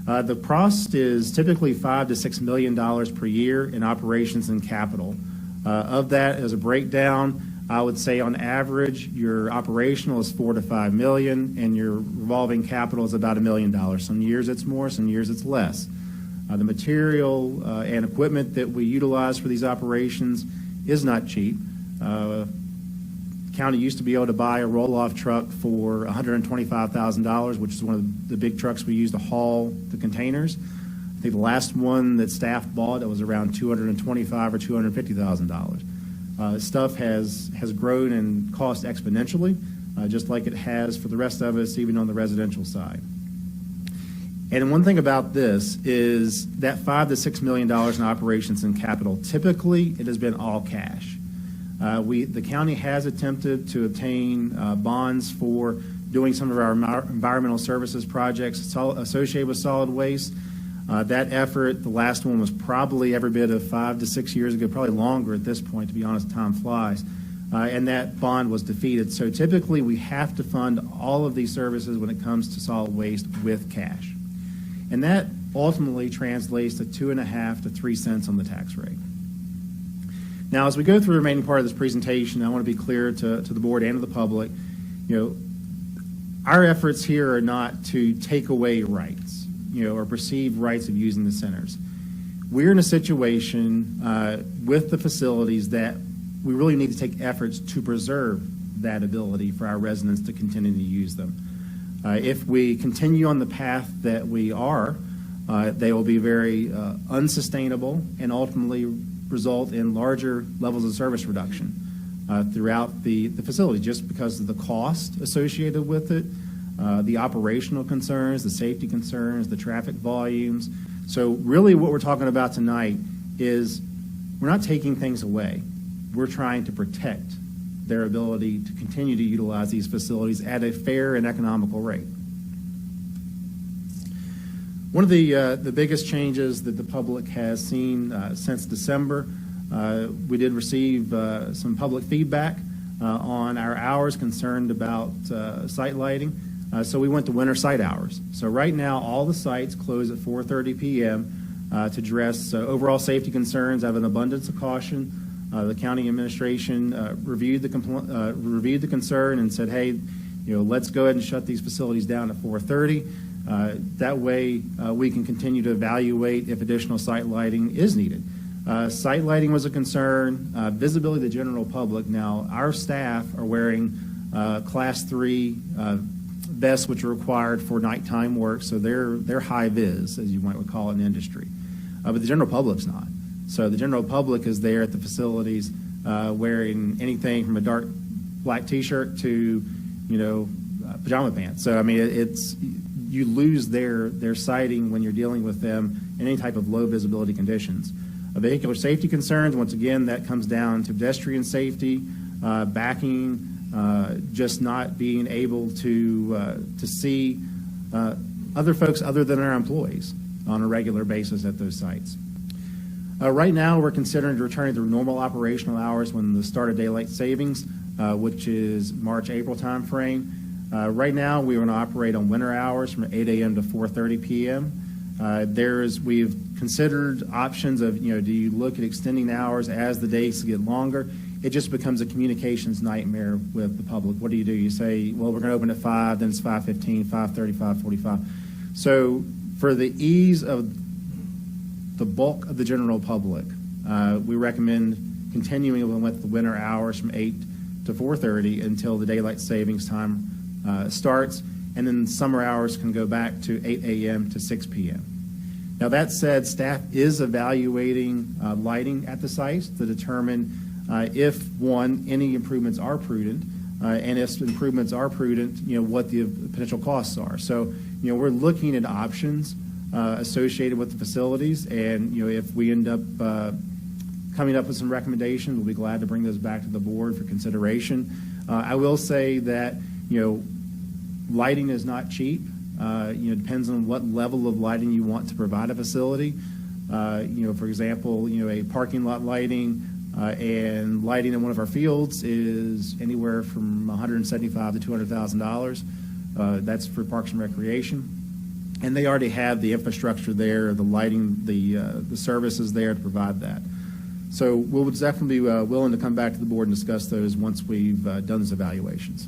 The cost is typically $5 to $6 million per year in operations and capital. Of that, as a breakdown, I would say on average your operational is $4 to $5 million, and your revolving capital is about $1 million. Some years it's more, some years it's less. The material and equipment that we utilize for these operations is not cheap. The county used to be able to buy a roll-off truck for $125,000, which is one of the big trucks we use to haul the containers. I think the last one that staff bought, it was around $225,000 or $250,000. Stuff has grown and cost exponentially, just like it has for the rest of us, even on the residential side. And one thing about this is that $5 to $6 million in operations and capital, typically it has been all cash. The county has attempted to obtain bonds for doing some of our environmental services projects associated with solid waste. That effort, the last one was probably every bit of 5 to 6 years ago, probably longer at this point, to be honest, time flies. And that bond was defeated. So typically we have to fund all of these services when it comes to solid waste with cash. And that ultimately translates to 2.5 to 3 cents on the tax rate. Now, as we go through the remaining part of this presentation, I want to be clear to the board and to the public, our efforts here are not to take away rights, or perceived rights of using the centers. We're in a situation with the facilities that we really need to take efforts to preserve that ability for our residents to continue to use them. If we continue on the path that we are, they will be very unsustainable and ultimately result in larger levels of service reduction throughout the facility, just because of the cost associated with it, the operational concerns, the safety concerns, the traffic volumes. So really what we're talking about tonight is we're not taking things away. We're trying to protect their ability to continue to utilize these facilities at a fair and economical rate. One of the biggest changes that the public has seen since December, we did receive some public feedback on our hours concerned about site lighting. So we went to winter site hours. So right now all the sites close at 4:30 p.m. To address overall safety concerns out of an abundance of caution. The county administration reviewed the concern and said, hey, let's go ahead and shut these facilities down at 4:30. That way we can continue to evaluate if additional site lighting is needed. Site lighting was a concern. Visibility to the general public. Now, our staff are wearing Class 3 vests, which are required for nighttime work, so they're high vis, as you might call it in the industry. But the general public's not. So the general public is there at the facilities wearing anything from a dark black T-shirt to, pajama pants. So I mean, you lose their sighting when you're dealing with them in any type of low visibility conditions. Vehicular safety concerns, once again, that comes down to pedestrian safety, backing, just not being able to see other folks other than our employees on a regular basis at those sites. Right now, we're considering returning to normal operational hours when the start of daylight savings, which is March-April time frame. Right now, we want to operate on winter hours from 8 a.m. to 4:30 p.m. We've considered options of, do you look at extending the hours as the days get longer? It just becomes a communications nightmare with the public. What do? You say, well, we're going to open at 5, then it's 5:15, 5:30, 5:45. So for the ease of the bulk of the general public, we recommend continuing with the winter hours from 8 to 4:30 until the daylight savings time starts, and then summer hours can go back to 8 a.m. to 6 p.m. Now that said, staff is evaluating lighting at the sites to determine if, one, any improvements are prudent, and if improvements are prudent, what the potential costs are. So, we're looking at options associated with the facilities, and if we end up coming up with some recommendations, we'll be glad to bring those back to the board for consideration. I will say that lighting is not cheap. Depends on what level of lighting you want to provide a facility. For example, a parking lot lighting and lighting in one of our fields is anywhere from $175,000 to $200,000. That's for Parks and Recreation. And they already have the infrastructure there, the lighting, the services there to provide that. So we'll definitely be willing to come back to the board and discuss those once we've done those evaluations.